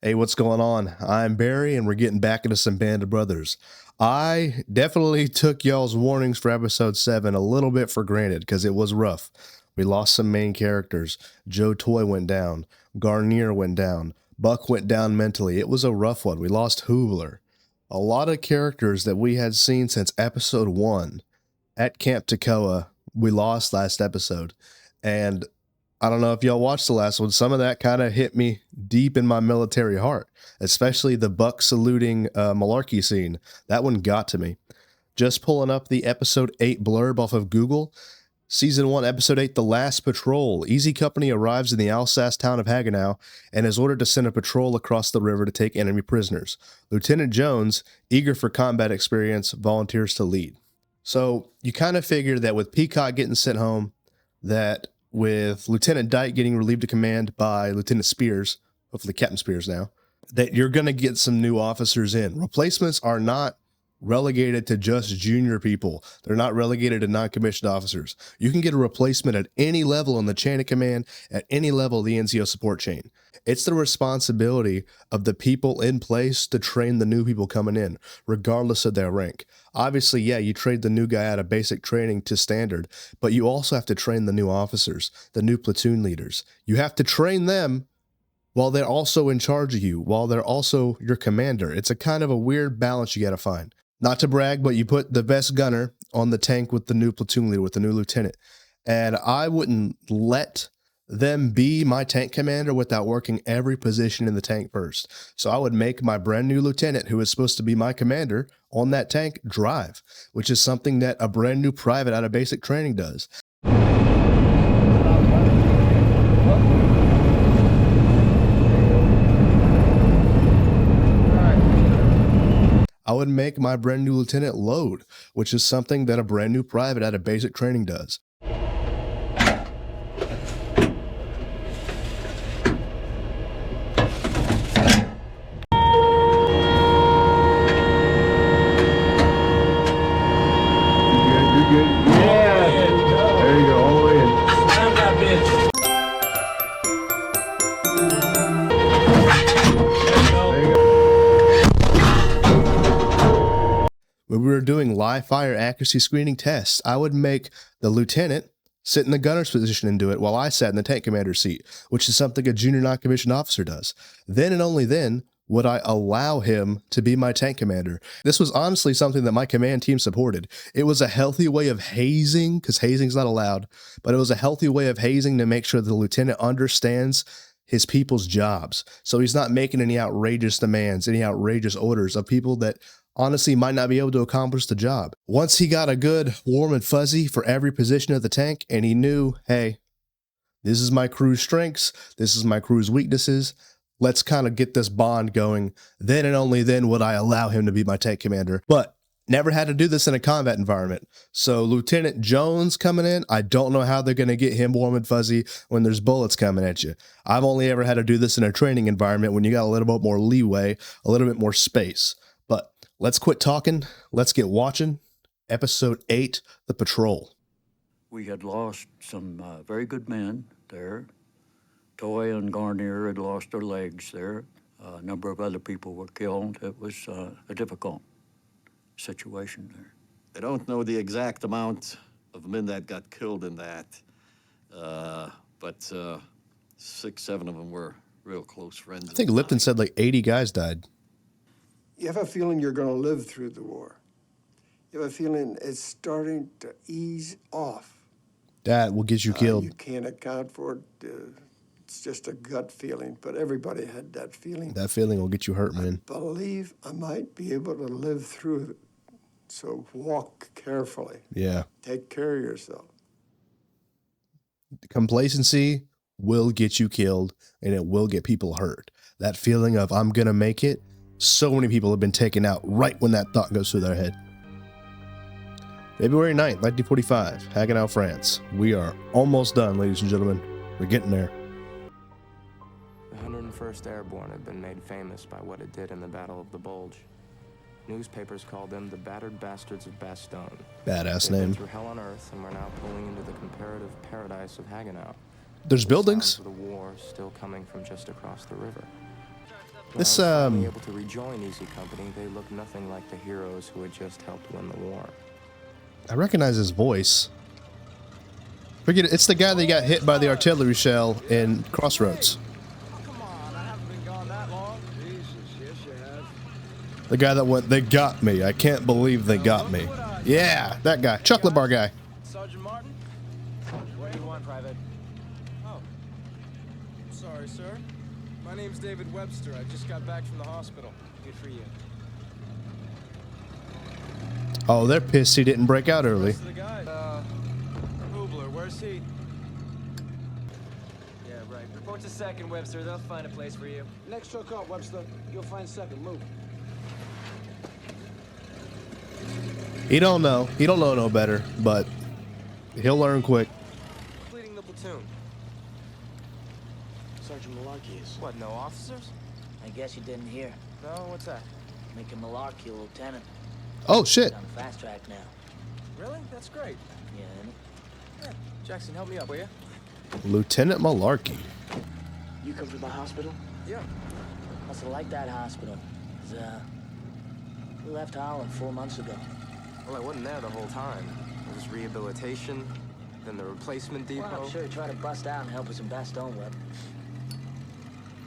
Hey, what's going on? I'm Barry, and we're getting back into some Band of Brothers. I definitely took y'all's warnings for episode 7 a little bit for granted because it was rough. We lost some main characters. Joe Toy went down. Garnier went down. Buck went down mentally. It was a rough one. We lost Hoobler. A lot of characters that we had seen since episode 1 at Camp Toccoa, we lost last episode. And I don't know if y'all watched the last one. Some of that kind of hit me deep in my military heart, especially the Buck saluting malarkey scene. That one got to me. Just pulling up the episode 8 blurb off of Google. Season 1, episode 8, The Last Patrol. Easy Company arrives in the Alsace town of Haguenau and is ordered to send a patrol across the river to take enemy prisoners. Lieutenant Jones, eager for combat experience, volunteers to lead. So you kind of figure that with Peacock getting sent home, that with Lieutenant Dyke getting relieved of command by Lieutenant Speirs, hopefully Captain Speirs now, that you're going to get some new officers in. Replacements are not relegated to just junior people. They're not relegated to non-commissioned officers. You can get a replacement at any level in the chain of command, at any level of the NCO support chain. It's the responsibility of the people in place to train the new people coming in, regardless of their rank. Obviously, yeah, you trade the new guy out of basic training to standard, but you also have to train the new officers, the new platoon leaders. You have to train them while they're also in charge of you, while they're also your commander. It's a kind of a weird balance you got to find. Not to brag, but you put the best gunner on the tank with the new platoon leader, with the new lieutenant. And I wouldn't let them be my tank commander without working every position in the tank first. So I would make my brand new lieutenant, who is supposed to be my commander on that tank, drive, which is something that a brand new private out of basic training does. I would make my brand new lieutenant load, which is something that a brand new private out of basic training does. When we were doing live fire accuracy screening tests, I would make the lieutenant sit in the gunner's position and do it while I sat in the tank commander's seat, which is something a junior non-commissioned officer does. Then and only then would I allow him to be my tank commander. This was honestly something that my command team supported. It was a healthy way of hazing, because hazing's not allowed, but it was a healthy way of hazing to make sure the lieutenant understands his people's jobs. So he's not making any outrageous demands, any outrageous orders of people that honestly might not be able to accomplish the job. Once he got a good warm and fuzzy for every position of the tank, and he knew, hey, this is my crew's strengths, this is my crew's weaknesses, let's kind of get this bond going, then and only then would I allow him to be my tank commander. But never had to do this in a combat environment. So Lieutenant Jones coming in, I don't know how they're going to get him warm and fuzzy when there's bullets coming at you. I've only ever had to do this in a training environment when you got a little bit more leeway, a little bit more space. But let's quit talking. Let's get watching. Episode 8, The Patrol. We had lost some very good men there. Toy and Garnier had lost their legs there. A number of other people were killed. It was a difficult situation there. I don't know the exact amount of men that got killed in that, but 6, 7 of them were real close friends. I think Lipton said like 80 guys died. You have a feeling you're going to live through the war. You have a feeling it's starting to ease off. That will get you killed. You can't account for it. It's just a gut feeling, but everybody had that feeling. That feeling will get you hurt, man. I believe I might be able to live through it. So walk carefully. Yeah. Take care of yourself. Complacency will get you killed, and it will get people hurt. That feeling of I'm going to make it, so many people have been taken out right when that thought goes through their head. February 9th, 1945, Haguenau, France. We are almost done, ladies and gentlemen. We're getting there. The 101st Airborne had been made famous by what it did in the Battle of the Bulge. Newspapers called them the battered bastards of Bastogne. Badass They've name. been through hell on earth and were now pulling into the comparative paradise of Haguenau. There's buildings. The war still coming from just across the river. This When I was finally able to rejoin Easy Company, they looked nothing like the heroes who had just helped win the war. I recognize his voice. Forget it. It's the guy that got hit by the artillery shell in Crossroads. Come on, I haven't been gone that long. Jesus, yes you have. The guy that went, they got me. I can't believe they got me. Yeah, that guy. Chocolate bar guy. Sergeant Martin? What do you want, Private? Oh. Sorry, sir. My name's David Webster. I just got back from the hospital. Good for you. Oh, they're pissed he didn't break out early. The guy, Hubler, where's he? Yeah, right. Report to second, Webster. They'll find a place for you. Next truck up, Webster. You'll find second. Move. He don't know. He don't know no better, but he'll learn quick. Leading the platoon. Sergeant Malarkey is. What, no officers? I guess you didn't hear. No, what's that? Making Malarkey a lieutenant. Oh, shit. On fast track now. Really? That's great. Yeah, isn't it? Yeah. Jackson, help me up, will you? Lieutenant Malarkey. You come from the hospital? Yeah. Must have liked that hospital. 'Cause, we left Holland 4 months ago. Well, I wasn't there the whole time. There was rehabilitation, then the replacement depot. Well, I'm sure he tried to bust out and help us in Bastogne, Web.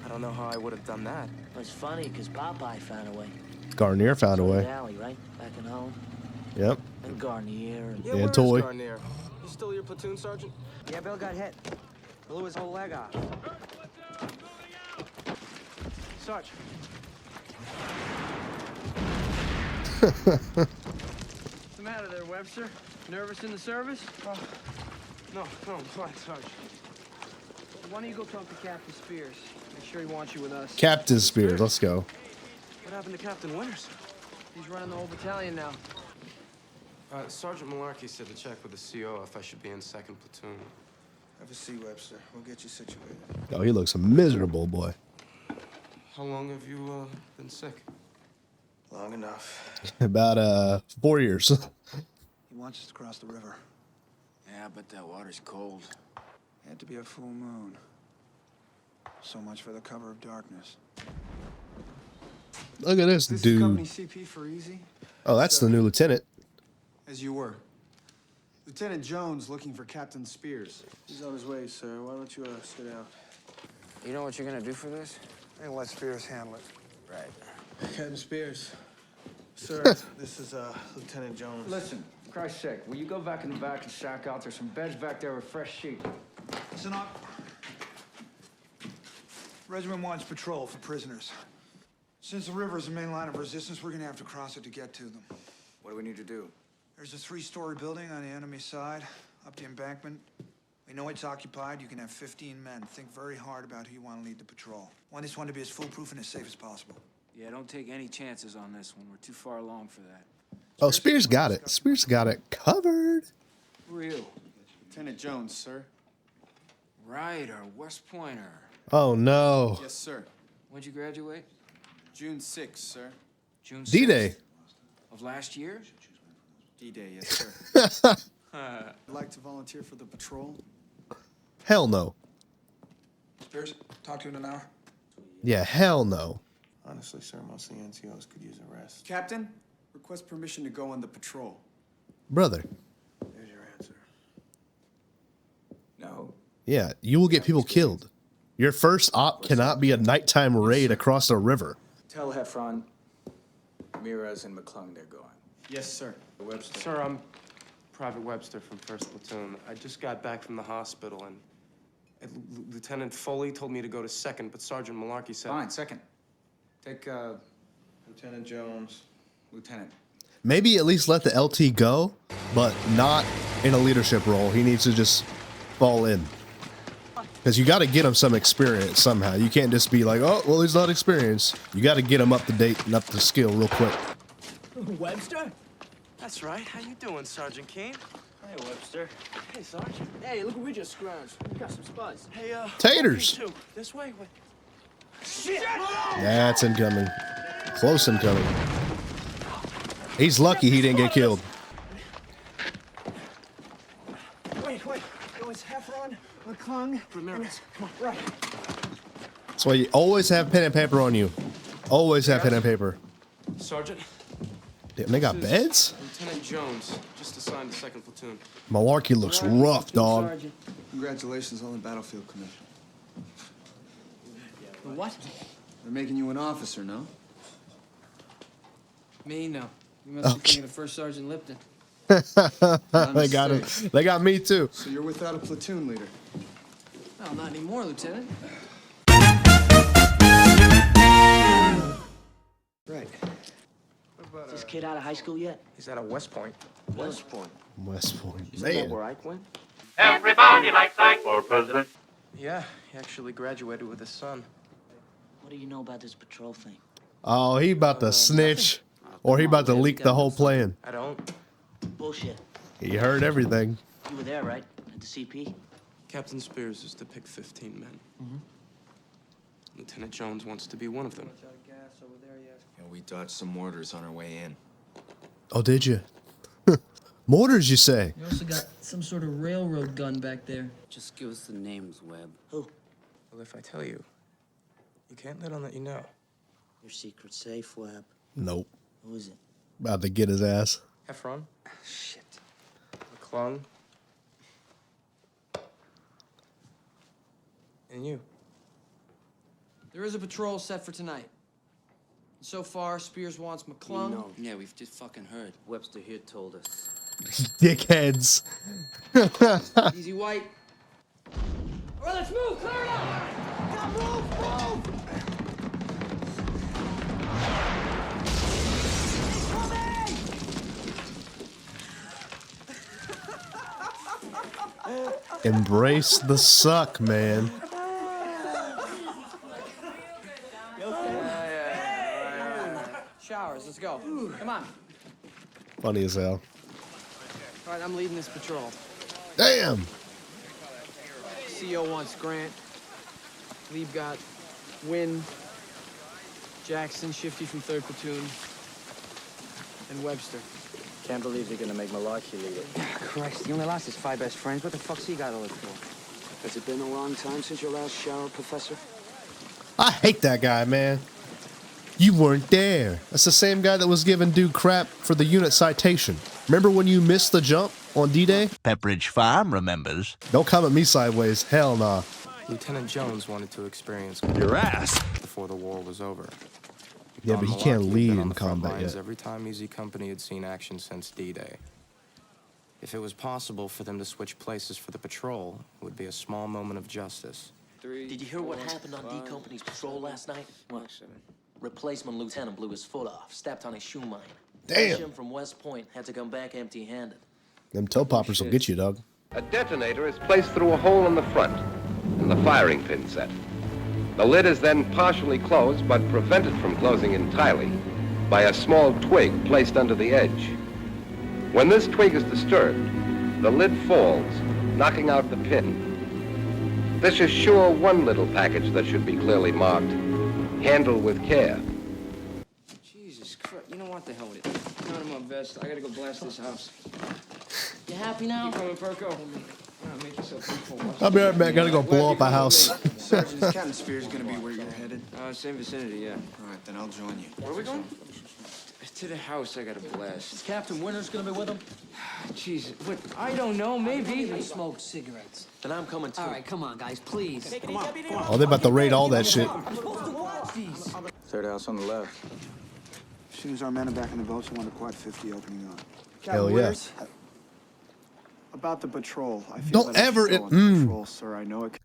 I don't know how I would have done that. It was funny, because Popeye found a way. Garnier found a Toy way. Alley, right? Back in Holland. Yep. And Garnier and... Yeah, Yeah, where is toy. Garnier? He's still your platoon sergeant? Yeah, Bill got hit. Blew his whole leg off. Sarge. What's the matter there, Webster? Nervous in the service? No, I'm fine, Sarge. Why don't you go talk to Captain Speirs? Make sure he wants you with us. Captain Speirs. Let's go. What happened to Captain Winters? He's running the whole battalion now. Sergeant Malarkey said to check with the CO if I should be in second platoon. Have a seat, Webster. We'll get you situated. Oh, he looks miserable, boy. How long have you been sick? Long enough. About 4 years. He wants us to cross the river. Yeah, but that water's cold. Had to be a full moon. So much for the cover of darkness. Look at this This is Company dude. CP for Easy. Oh, that's the new lieutenant. As you were. Lieutenant Jones looking for Captain Speirs. He's on his way, sir. Why don't you sit down? You know what you're gonna do for this? And let Speirs handle it. Right. Captain Speirs. Sir, this is Lieutenant Jones. Listen, for Christ's sake, will you go back in the back and sack out? There's some beds back there with fresh sheet. Listen up. Regiment wants patrol for prisoners. Since the river is the main line of resistance, we're gonna have to cross it to get to them. What do we need to do? There's a 3-story building on the enemy side, up the embankment. We know it's occupied. You can have 15 men. Think very hard about who you want to lead the patrol. Want this one to be as foolproof and as safe as possible. Yeah, don't take any chances on this one. We're too far along for that. Oh, Speirs got it. Speirs got it covered. Who are you? Lieutenant Jones, sir. Right, our West Pointer. Oh, no. Yes, sir. When'd you graduate? June 6th, sir. June 6th? D-Day. Of last year? D-Day, yes, sir. I'd like to volunteer for the patrol. Hell no. Speirs, talk to you in an hour. Yeah, hell no. Honestly, sir, most of the NCOs could use a rest. Captain, request permission to go on the patrol. Brother. There's your answer. No. Yeah, you will get people killed. Your first op cannot be a nighttime raid across a river. Tell Heffron, Ramirez, and McClung they're going. Yes, sir. Webster. Sir, I'm Private Webster from 1st Platoon. I just got back from the hospital, and Lieutenant Foley told me to go to 2nd, but Sergeant Malarkey said... Fine, second. Take, Lieutenant Jones. Lieutenant. Maybe at least let the LT go, but not in a leadership role. He needs to just fall in. Because you got to get him some experience somehow. You can't just be like, oh, well, he's not experienced. You got to get him up to date and up to skill real quick. Webster? That's right. How you doing, Sergeant Kane? Hey, Webster. Hey, Sergeant. Hey, look what we just scrounged. We got some spuds. Hey, Taters. you too. This way. Wait. That's incoming. Close incoming. He's lucky he didn't get killed. Wait. It was Heffron, McClung, Ramirez. Come on, right. That's why you always have pen and paper on you. Always have pen and paper. Sergeant. Damn, they got This is beds? Lieutenant Jones, just assigned to 2nd Platoon. Malarkey looks rough, dog. Sergeant. Congratulations on the battlefield commission. What? They're making you an officer, no? Me? No. You must be Okay. thinking of First Sergeant Lipton. They got it. They got me too. So you're without a platoon leader. No, not anymore, Lieutenant. Right. Is this kid out of high school yet? He's at a West Point. West Point. West Point, Isn't that man. where Ike went? Everybody likes Ike for president. Yeah, he actually graduated with his son. What do you know about this patrol thing? Oh, he about to snitch, or he about to leak the whole plan. I don't. Bullshit. He heard everything. You were there, right? At the CP? Captain Speirs is to pick 15 men. Lieutenant Jones wants to be one of them. Yeah, we dodged some mortars on our way in. Oh, did you? Mortars, you say? You also got some sort of railroad gun back there. Just give us the names, Webb. Who? Well, if I tell you, you can't let on that you know. Your secret safe, Webb. Nope. Who is it? About to get his ass. Heffron. Shit. McClung. And you. There is a patrol set for tonight. So far, Speirs wants McClung. No. Yeah, we've just fucking heard. Webster here told us. Dickheads. Easy White. All right, let's move. Clear it out. Move. Embrace the suck, man. Showers. Let's go. Come on. Funny as hell. All right, I'm leading this patrol. Damn. CO wants Grant. Lieb got Wynn, Jackson, Shifty from 3rd Platoon, and Webster. Can't believe they're gonna make Malarkey lead it. Christ, he only lost his 5 best friends. What the fuck's he got to look for? Has it been a long time since your last shower, Professor? I hate that guy, man. You weren't there. That's the same guy that was giving dude crap for the unit citation. Remember when you missed the jump on D-Day? Pepperidge Farm remembers. Don't come at me sideways. Hell nah. Lieutenant Jones wanted to experience Your ass. before the war was over. Yeah, but he can't Malarkey had lead been on in the front combat lines yet. every time Easy Company had seen action since D-Day. If it was possible for them to switch places for the patrol, it would be a small moment of justice. Did you hear what happened on D Company's patrol last night? What? Replacement lieutenant blew his foot off, stepped on a shoe mine. Damn. Jim from West Point had to come back empty-handed. Them toe poppers will get you, dog. A detonator is placed through a hole in the front, and the firing pin set. The lid is then partially closed, but prevented from closing entirely by a small twig placed under the edge. When this twig is disturbed, the lid falls, knocking out the pin. This is sure one little package that should be clearly marked. Handle with care. Jesus Christ. You know what? The hell with it. Not in my vest. I gotta go blast this house. You happy now? You coming, Perko? Make yourself beautiful. I'll be right back. Gotta go blow up a house. Sergeant, is Captain Speirs gonna be where you're headed? Same vicinity, yeah. All right, then I'll join you. Where are we going? To the house. I gotta blast. Is Captain Winter's gonna be with him? Jesus. What? I don't know. Maybe. They smoke cigarettes. Then I'm coming too. All right, come on, guys, please. Come on. Oh, they about to raid all that shit. Third house on the left. As soon as our men are back in the boats, I want a quad 50 opening on. Hell yeah. About the patrol. I feel Don't that I should ever- go on the patrol, sir. I know it.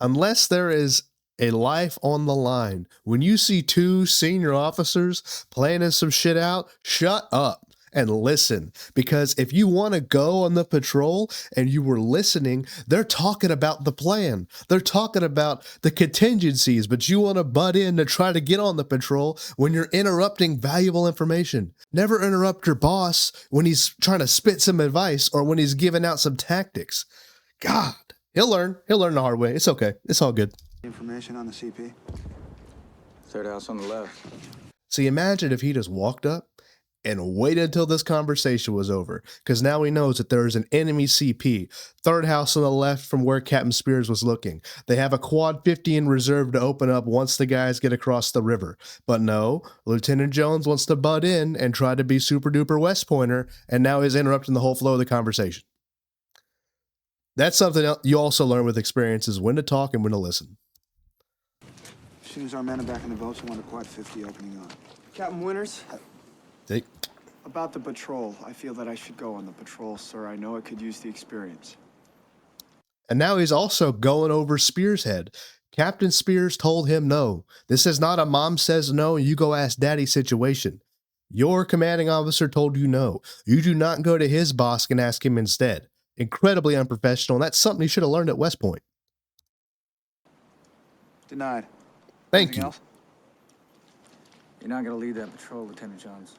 Unless there is a life on the line, when you see two senior officers planning some shit out, shut up and listen. Because if you want to go on the patrol and you were listening, they're talking about the plan. They're talking about the contingencies, but you want to butt in to try to get on the patrol when you're interrupting valuable information. Never interrupt your boss when he's trying to spit some advice or when he's giving out some tactics. God, he'll learn. He'll learn the hard way. It's okay. It's all good. Information on the CP? Third house on the left. See, imagine if he just walked up and waited until this conversation was over, because now he knows that there is an enemy CP, third house on the left from where Captain Speirs was looking. They have a quad 50 in reserve to open up once the guys get across the river. But no, Lieutenant Jones wants to butt in and try to be super duper West Pointer, and now he's interrupting the whole flow of the conversation. That's something you also learn with experience, is when to talk and when to listen. As soon as our men are back in the boats, I want a quad 50 opening on. Captain Winters? They, About the patrol, I feel that I should go on the patrol, sir. I know I could use the experience. and now he's also going over Speirs' head. Captain Speirs told him no. This is not a mom says no, you go ask daddy situation. Your commanding officer told you no. You do not go to his boss and ask him instead. Incredibly unprofessional, and that's something you should have learned at West Point. Denied. Thank Anything you. else? You're not gonna lead that patrol, Lieutenant Jones.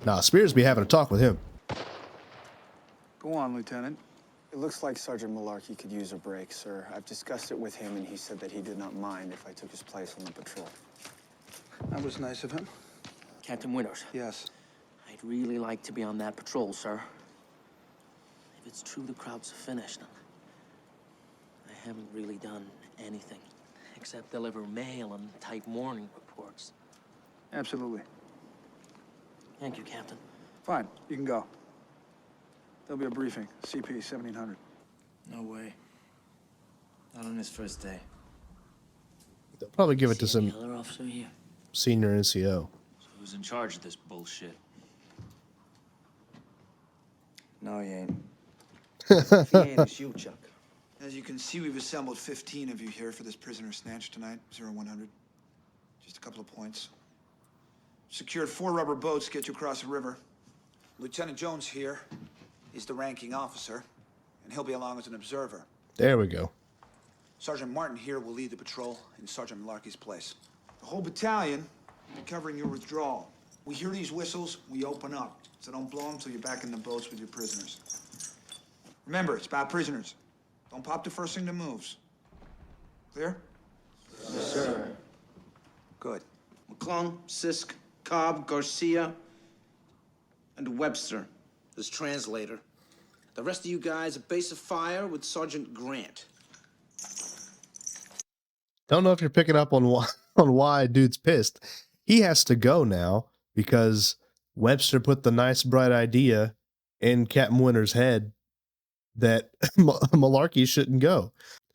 Nah, Speirs be having a talk with him. Go on, Lieutenant. It looks like Sergeant Malarkey could use a break, sir. I've discussed it with him, and he said that he did not mind if I took his place on the patrol. That was nice of him. Captain Winters. Yes. I'd really like to be on that patrol, sir. If it's true the crowds are finished, I haven't really done anything except deliver mail and type morning reports. Absolutely. Thank you, Captain. Fine, you can go. There'll be a briefing. CP 1700. No way. Not on his first day. They'll probably give it to See any some other officer here? senior NCO. So who's in charge of this bullshit? No, he ain't. If he ain't, it's you, Chuck. As you can see, we've assembled 15 of you here for this prisoner snatch tonight, 0100. Just a couple of points. Secured 4 rubber boats to get you across the river. Lieutenant Jones here is the ranking officer, and he'll be along as an observer. There we go. Sergeant Martin here will lead the patrol in Sergeant Malarkey's place. The whole battalion will be covering your withdrawal. We hear these whistles, we open up. So don't blow them till you're back in the boats with your prisoners. Remember, it's about prisoners. Don't pop the first thing that moves. Clear? Yes, sir. Good. McClung, Sisk, Cobb, Garcia, and Webster as translator. The rest of you guys at base of fire with Sergeant Grant. Don't know if you're picking up on why dude's pissed. He has to go now because Webster put the nice bright idea in Captain Winter's head that Malarkey shouldn't go.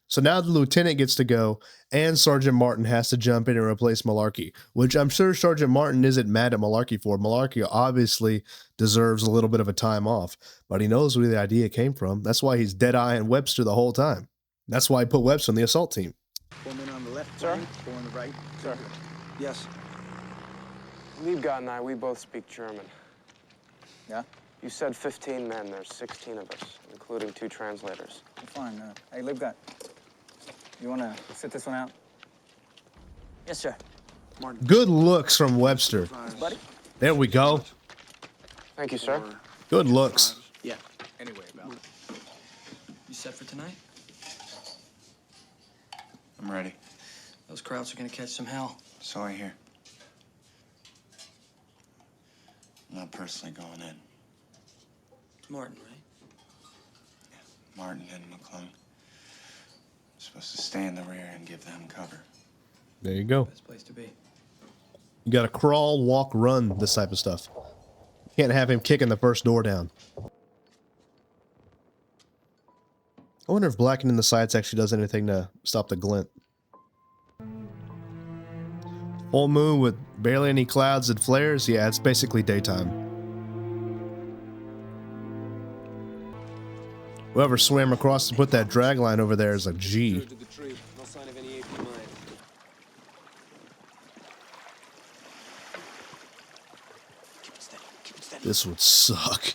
So now the lieutenant gets to go, and Sergeant Martin has to jump in and replace Malarkey, which I'm sure Sergeant Martin isn't mad at Malarkey for. Malarkey obviously deserves a little bit of a time off, but he knows where the idea came from. That's why he's dead-eyeing Webster the whole time. That's why he put Webster on the assault team. Form in on the left, Sir? Four on the right. Sir. Yes. Liebgott and I, we both speak German. Yeah? You said 15 men. There's 16 of us, including 2 translators. Fine. Hey, Liebgott, you want to sit this one out? Yes, sir. Good looks from Webster. Buddy? There we go. Thank you, sir. Good looks. Yeah. Anyway, Val. You set for tonight? I'm ready. Those crowds are gonna catch some hell. So I hear. I'm not personally going in. Martin, right? Martin and McClung. Supposed to stay in the rear and give them cover. There you go. Best place to be. You got to crawl, walk, run, this type of stuff. Can't have him kicking the first door down. I wonder if blackening the sights actually does anything to stop the glint. Full moon with barely any clouds and flares. Yeah, it's basically daytime. Whoever swam across to put that drag line over there is a G. No sign of any AP mine. This would suck.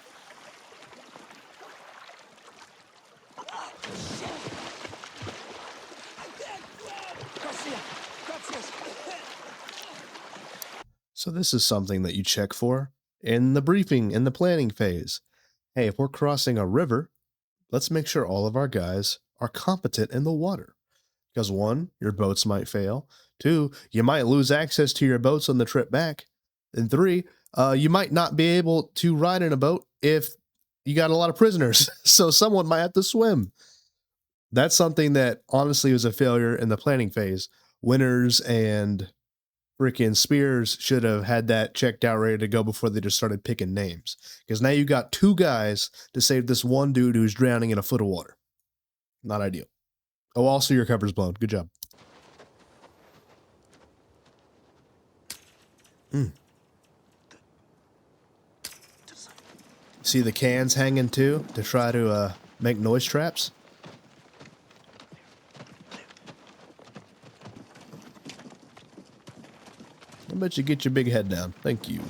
So this is something that you check for in the briefing, in the planning phase. Hey, if we're crossing a river, let's make sure all of our guys are competent in the water. Because 1, your boats might fail. 2, you might lose access to your boats on the trip back. And 3, you might not be able to ride in a boat if you got a lot of prisoners. So someone might have to swim. That's something that honestly was a failure in the planning phase. Winters and freaking Speirs should have had that checked out, ready to go before they just started picking names. Because now you got 2 guys to save this one dude who's drowning in a foot of water. Not ideal. Oh, also your cover's blown. Good job. See the cans hanging too to try to make noise traps? I bet you get your big head down. Thank you.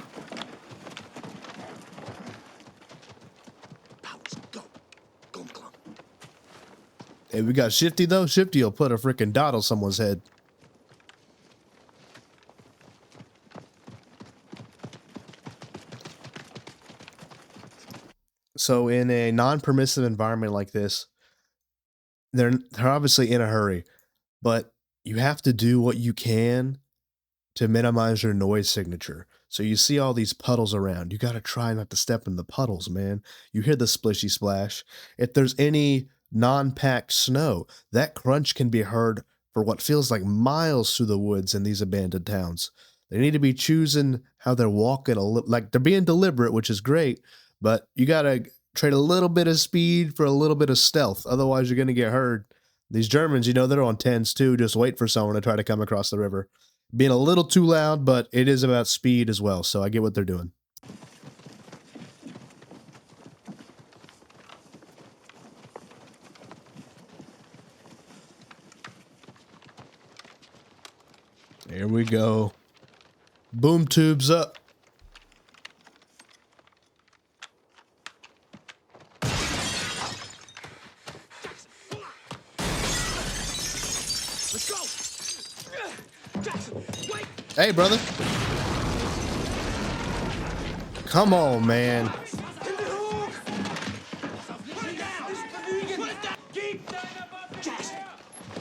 Hey, we got Shifty though. Shifty will put a freaking dot on someone's head. So in a non-permissive environment like this, they're obviously in a hurry, but you have to do what you can to minimize your noise signature. So you see all these puddles around. You got to try not to step in the puddles, man. You hear the splishy splash. If there's any non-packed snow, that crunch can be heard for what feels like miles through the woods in these abandoned towns. They need to be choosing how they're walking, like they're being deliberate, which is great, but you got to trade a little bit of speed for a little bit of stealth. Otherwise, you're going to get heard. These Germans, you know, they're on 10s too. Just wait for someone to try to come across the river. Being a little too loud, but it is about speed as well. So I get what they're doing. Here we go. Boom tubes up. Let's go. Jackson, wait. Hey, brother. Come on, man.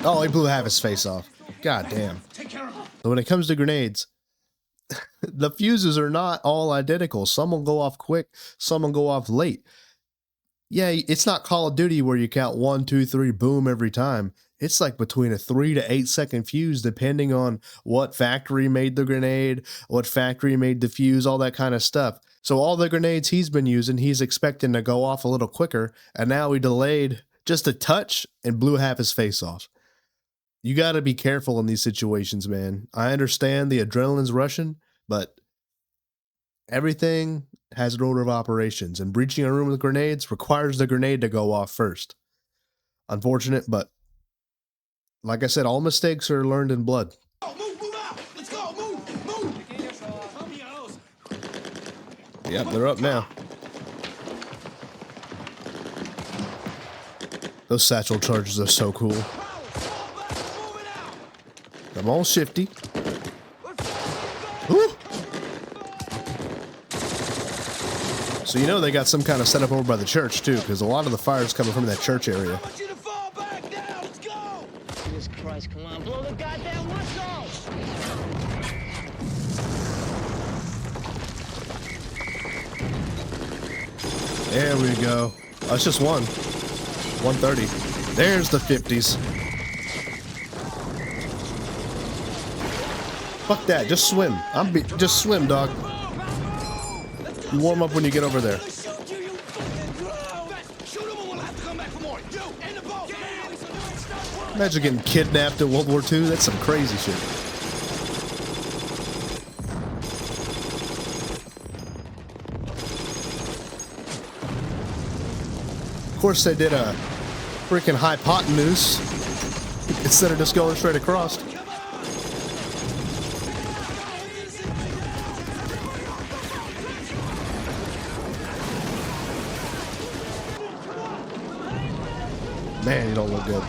Oh, he blew half his face off. God damn. So when it comes to grenades, the fuses are not all identical. Some will go off quick, some will go off late. Yeah, it's not Call of Duty where you count 1, 2, 3, boom every time. It's like between a 3 to 8 second fuse, depending on what factory made the grenade, what factory made the fuse, all that kind of stuff. So all the grenades he's been using, he's expecting to go off a little quicker, and now he delayed just a touch and blew half his face off. You got to be careful in these situations, man. I understand the adrenaline's rushing, but everything has an order of operations, and breaching a room with grenades requires the grenade to go off first. Unfortunate, but like I said, all mistakes are learned in blood. Move out. Let's go. Move. Yep, they're up now. Those satchel charges are so cool. Come on, Shifty. Ooh. So you know they got some kind of setup over by the church too, because a lot of the fire's coming from that church area. Jesus Christ, come on, blow the goddamn whistle! There we go. Oh, it's just one. 130. There's the 50s. Fuck that. Just swim. Just swim, dog. You warm up when you get over there. Imagine getting kidnapped in World War II. That's some crazy shit. Of course, they did a freaking hypotenuse instead of just going straight across. Man, you don't look good.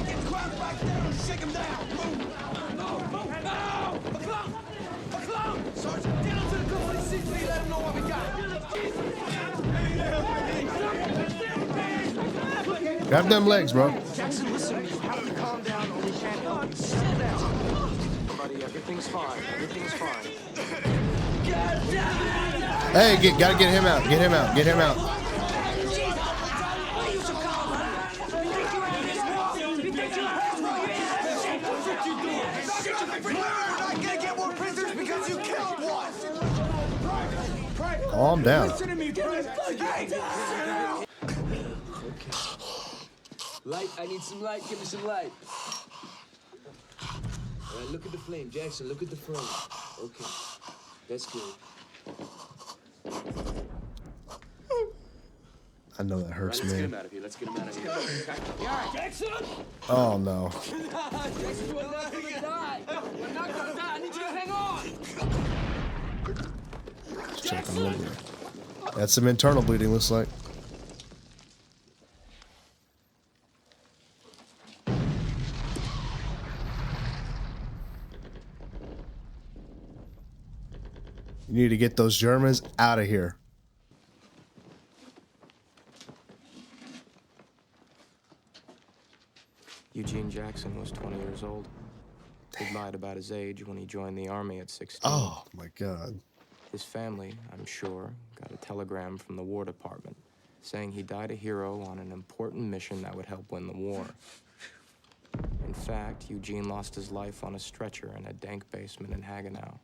Grab them legs, bro. Jackson, listen, you have to calm down or we can't help you. Sit down. Buddy, everything's fine. Everything's fine. Hey, gotta get him out. Get him out. Get him out. Calm down. Light, I need some light. Give me some light. All right, look at the flame. Jackson, look at the flame. Okay, that's good. I know that hurts, Let's get him man. out of here. Let's get him out of here. You all right, Jackson? Oh, no. Jackson, we're not gonna die. We're not gonna die. I need you to hang on. Check a little bit. That's some internal bleeding, looks like. You need to get those Germans out of here. Eugene Jackson was 20 years old. He lied about his age when he joined the army at 16. Oh, my God. His family, I'm sure, got a telegram from the War Department saying he died a hero on an important mission that would help win the war. In fact, Eugene lost his life on a stretcher in a dank basement in Haguenau,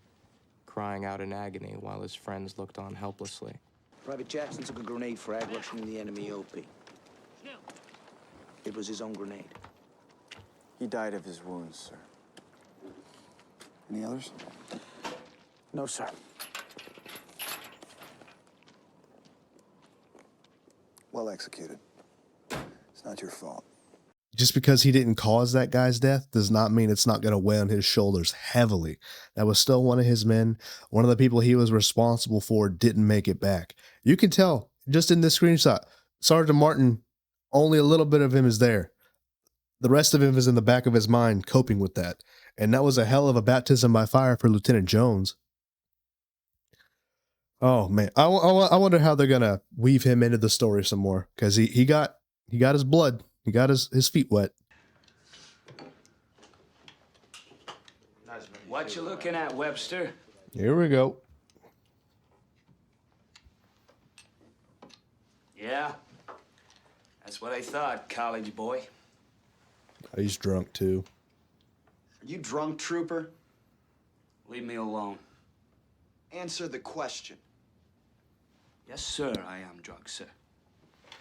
crying out in agony while his friends looked on helplessly. Private Jackson took a grenade frag rushing the enemy OP. It was his own grenade. He died of his wounds, sir. Any others? No, sir. Well executed. It's not your fault. Just because he didn't cause that guy's death does not mean it's not going to weigh on his shoulders heavily. That was still one of his men. One of the people he was responsible for didn't make it back. You can tell just in this screenshot, Sergeant Martin, only a little bit of him is there. The rest of him is in the back of his mind coping with that. And that was a hell of a baptism by fire for Lieutenant Jones. Oh, man. I wonder how they're going to weave him into the story some more. Because he got his blood. He got his feet wet. What you looking at, Webster? Here we go. Yeah, that's what I thought, college boy. He's drunk, too. Are you drunk, trooper? Leave me alone. Answer the question. Yes, sir, I am drunk, sir.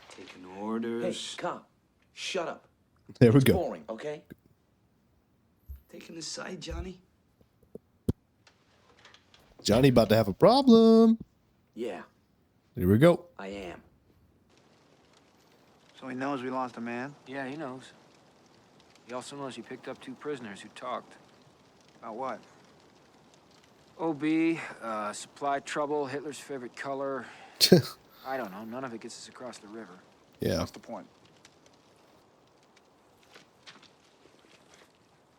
Taking orders. Hey, cop, shut up. There we It's go. boring, okay? Taking the side, Johnny? Johnny about to have a problem. Yeah, Here we go. I am. So he knows we lost a man? Yeah, he knows. He also knows he picked up 2 prisoners who talked. About what? OB, supply trouble, Hitler's favorite color. I don't know. None of it gets us across the river. Yeah. What's the point?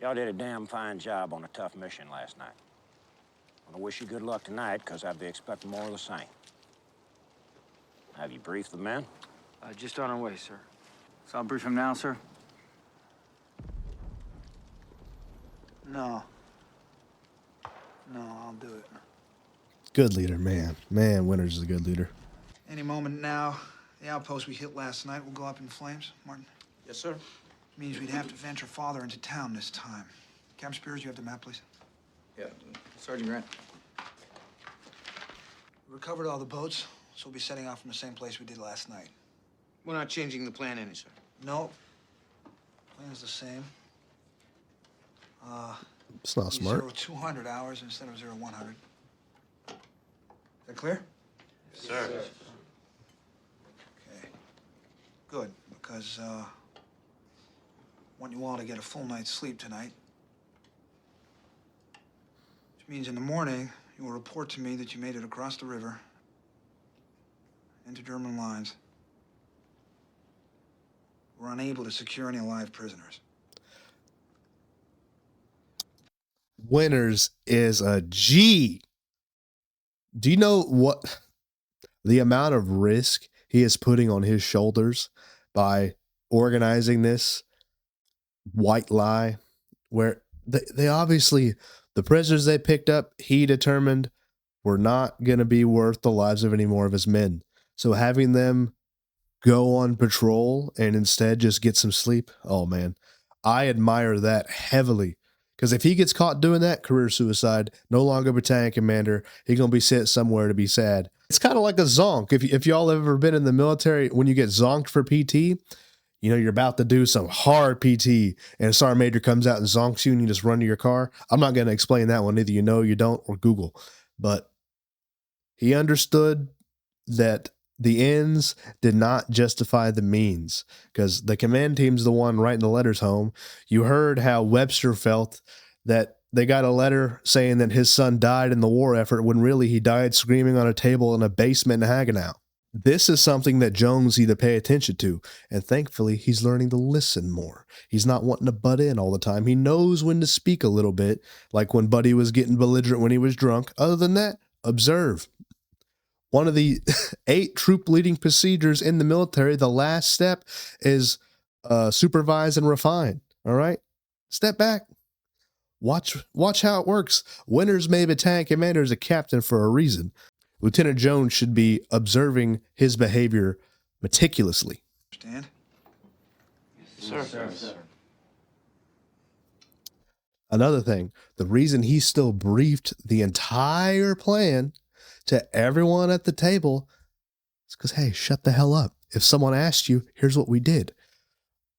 Y'all did a damn fine job on a tough mission last night. I want to wish you good luck tonight, because I'd be expecting more of the same. Have you briefed the men? Just on our way, sir. So I'll brief him now, sir? No. No, I'll do it. Good leader, man. Man, Winters is a good leader. Any moment now, the outpost we hit last night will go up in flames. Martin? Yes, sir. Means we'd have to venture farther into town this time. Captain Speirs, you have the map, please? Yeah, Sergeant Grant. We recovered all the boats, so we'll be setting off from the same place we did last night. We're not changing the plan any, sir. No. Plan's the same. It's not smart. 200 hours instead of 100. Is that clear? Yes, sir. Okay. Good, because I want you all to get a full night's sleep tonight. Which means in the morning, you will report to me that you made it across the river into German lines. We're unable to secure any live prisoners. Winters is a G. Do you know what the amount of risk he is putting on his shoulders by organizing this white lie where they obviously, the prisoners they picked up, he determined were not going to be worth the lives of any more of his men. So having them go on patrol and instead just get some sleep, oh man, I admire that heavily. Because if he gets caught doing that, career suicide, no longer battalion commander, he's going to be sent somewhere to be sad. It's kind of like a zonk. If y'all have ever been in the military, when you get zonked for PT, you know, you're about to do some hard PT and a sergeant major comes out and zonks you and you just run to your car. I'm not going to explain that one. Either you know, you don't, or Google. But he understood that the ends did not justify the means, because the command team's the one writing the letters home. You heard how Webster felt that they got a letter saying that his son died in the war effort when really he died screaming on a table in a basement in Haguenau. This is something that Jones need to pay attention to, and thankfully he's learning to listen more. He's not wanting to butt in all the time. He knows when to speak a little bit, like when Buddy was getting belligerent when he was drunk. Other than that, observe. One of the 8 troop leading procedures in the military, the last step is supervise and refine. All right? Step back. Watch how it works. Winters made battalion commander as a captain for a reason. Lieutenant Jones should be observing his behavior meticulously. Understand? Sir. Another thing, the reason he still briefed the entire plan to everyone at the table is because, hey, shut the hell up. If someone asked you, here's what we did.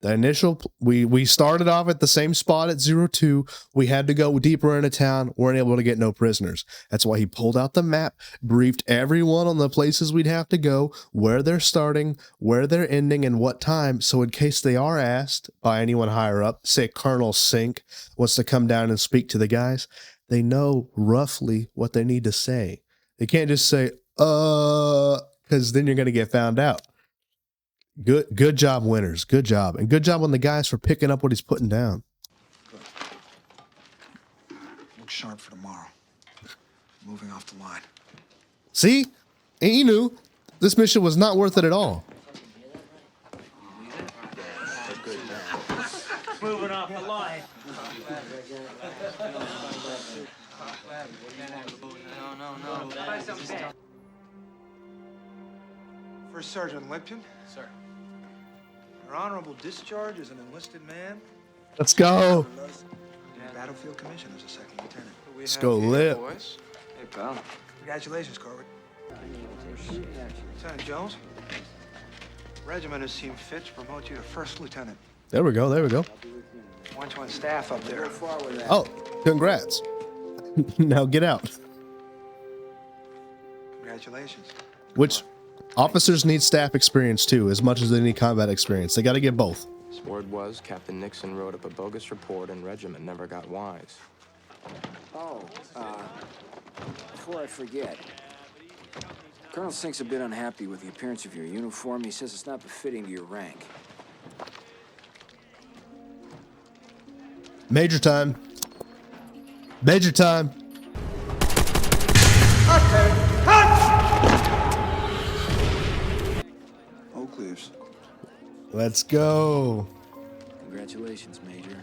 The initial, we started off at the same spot at 02. We had to go deeper into town. Weren't able to get no prisoners. That's why he pulled out the map, briefed everyone on the places we'd have to go, where they're starting, where they're ending, and what time. So in case they are asked by anyone higher up, say Colonel Sink wants to come down and speak to the guys, they know roughly what they need to say. They can't just say, because then you're going to get found out. Good job, Winters. Good job. And good job on the guys for picking up what he's putting down. Look sharp for tomorrow. Moving off the line. See? And he knew this mission was not worth it at all. Moving off the line. No. First Sergeant Lipton. Sir. Your honorable discharge as an enlisted man. Let's go. Battlefield commission as a second lieutenant. Let's go, Lip. Hey, pal. Congratulations, Corbett. Lieutenant Jones, the regiment has seen fit to promote you to first lieutenant. There we go. Want you on staff up there. Oh, congrats. Now get out. Congratulations. Which officers need staff experience too, as much as they need combat experience. They got to get both. Word was Captain Nixon wrote up a bogus report and regiment never got wise. Oh, before I forget, Colonel Sink's a bit unhappy with the appearance of your uniform. He says it's not befitting to your rank. Major time. Major time. Oak leaves. Let's go. Congratulations, Major.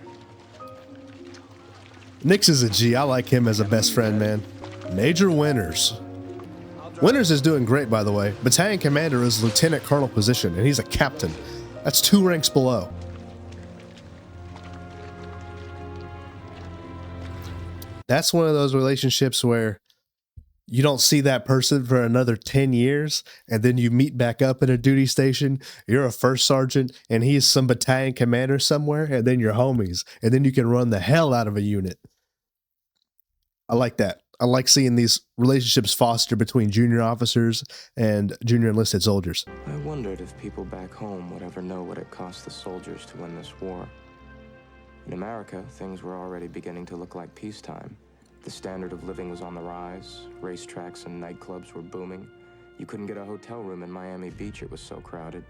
Nix is a G. I like him as a best friend, man. Major Winters. Winters is doing great, by the way. Battalion commander is lieutenant colonel position, and he's a captain. That's 2 ranks below. That's one of those relationships where you don't see that person for another 10 years, and then you meet back up at a duty station. You're a first sergeant, and he's some battalion commander somewhere, and then you're homies, and then you can run the hell out of a unit. I like that. I like seeing these relationships foster between junior officers and junior enlisted soldiers. I wondered if people back home would ever know what it cost the soldiers to win this war. In America, things were already beginning to look like peacetime. The standard of living was on the rise. Racetracks and nightclubs were booming. You couldn't get a hotel room in Miami Beach, it was so crowded.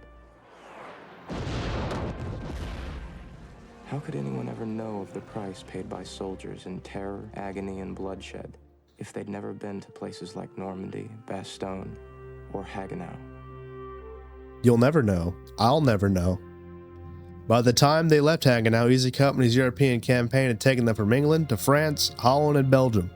How could anyone ever know of the price paid by soldiers in terror, agony, and bloodshed if they'd never been to places like Normandy, Bastogne, or Haguenau? You'll never know. I'll never know. By the time they left Haguenau, Easy Company's European campaign had taken them from England to France, Holland, and Belgium.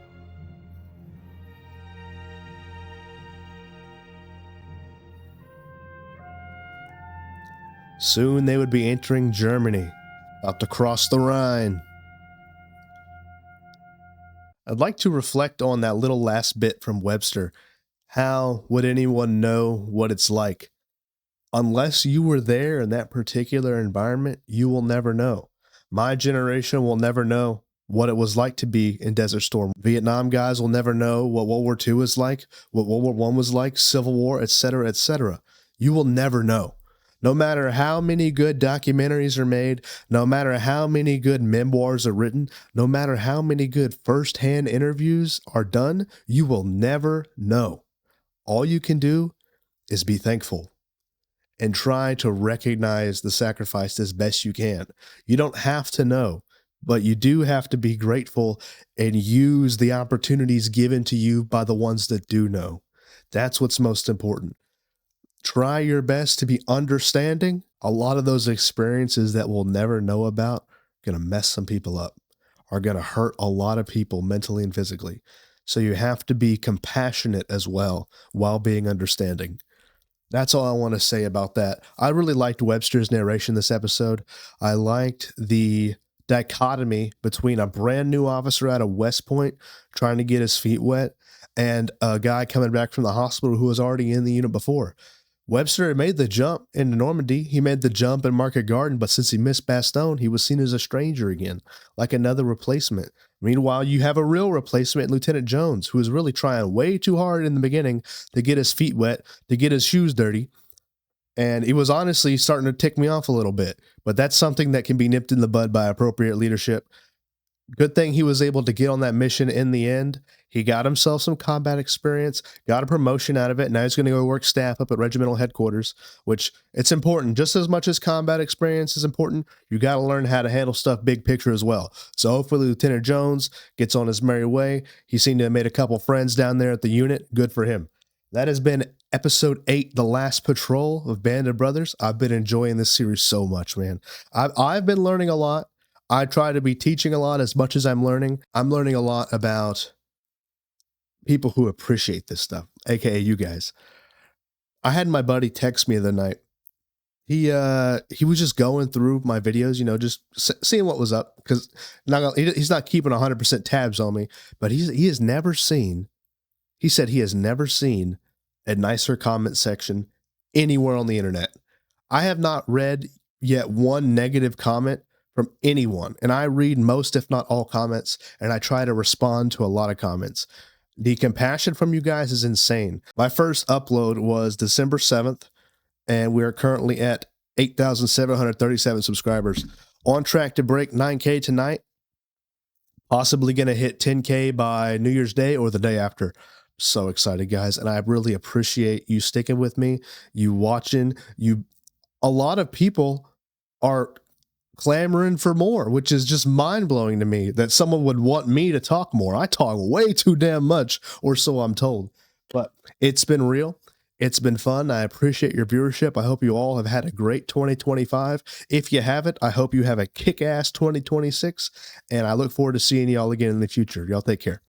Soon they would be entering Germany, about to cross the Rhine. I'd like to reflect on that little last bit from Webster. How would anyone know what it's like? Unless you were there in that particular environment, you will never know. My generation will never know what it was like to be in Desert Storm. Vietnam guys will never know what World War II is like, what World War I was like, Civil War, etc., etc. You will never know. No matter how many good documentaries are made, no matter how many good memoirs are written, no matter how many good first-hand interviews are done, you will never know. All you can do is be thankful and try to recognize the sacrifice as best you can. You don't have to know, but you do have to be grateful and use the opportunities given to you by the ones that do know. That's what's most important. Try your best to be understanding. A lot of those experiences that we'll never know about are going to mess some people up, are going to hurt a lot of people mentally and physically. So you have to be compassionate as well while being understanding. That's all I want to say about that. I really liked Webster's narration this episode. I liked the dichotomy between a brand new officer out of West Point trying to get his feet wet and a guy coming back from the hospital who was already in the unit before. Webster made the jump into Normandy. He made the jump in Market Garden, but since he missed Bastogne, he was seen as a stranger again, like another replacement. Meanwhile, you have a real replacement, Lieutenant Jones, who is really trying way too hard in the beginning to get his feet wet, to get his shoes dirty. And it was honestly starting to tick me off a little bit, but that's something that can be nipped in the bud by appropriate leadership. Good thing he was able to get on that mission in the end. He got himself some combat experience, got a promotion out of it. Now he's going to go work staff up at regimental headquarters, which it's important. Just as much as combat experience is important, you got to learn how to handle stuff big picture as well. So hopefully Lieutenant Jones gets on his merry way. He seemed to have made a couple friends down there at the unit. Good for him. That has been episode 8, The Last Patrol of Band of Brothers. I've been enjoying this series so much, man. I've been learning a lot. I try to be teaching a lot as much as I'm learning. I'm learning a lot about people who appreciate this stuff, aka you guys. I had my buddy text me the other night. He was just going through my videos, just seeing what was up, because he's not keeping 100% tabs on me, but he has never seen. He said he has never seen a nicer comment section anywhere on the internet. I have not read yet one negative comment from anyone, and I read most, if not all, comments, and I try to respond to a lot of comments. The compassion from you guys is insane. My first upload was December 7th, and we're currently at 8,737 subscribers. On track to break 9K tonight. Possibly going to hit 10K by New Year's Day or the day after. So excited, guys, and I really appreciate you sticking with me, you watching. A lot of people are clamoring for more, which is just mind-blowing to me that someone would want me to talk more. I talk way too damn much, or so I'm told. But it's been real. It's been fun. I appreciate your viewership. I hope you all have had a great 2025. If you haven't, I hope you have a kick-ass 2026, and I look forward to seeing y'all again in the future. Y'all take care.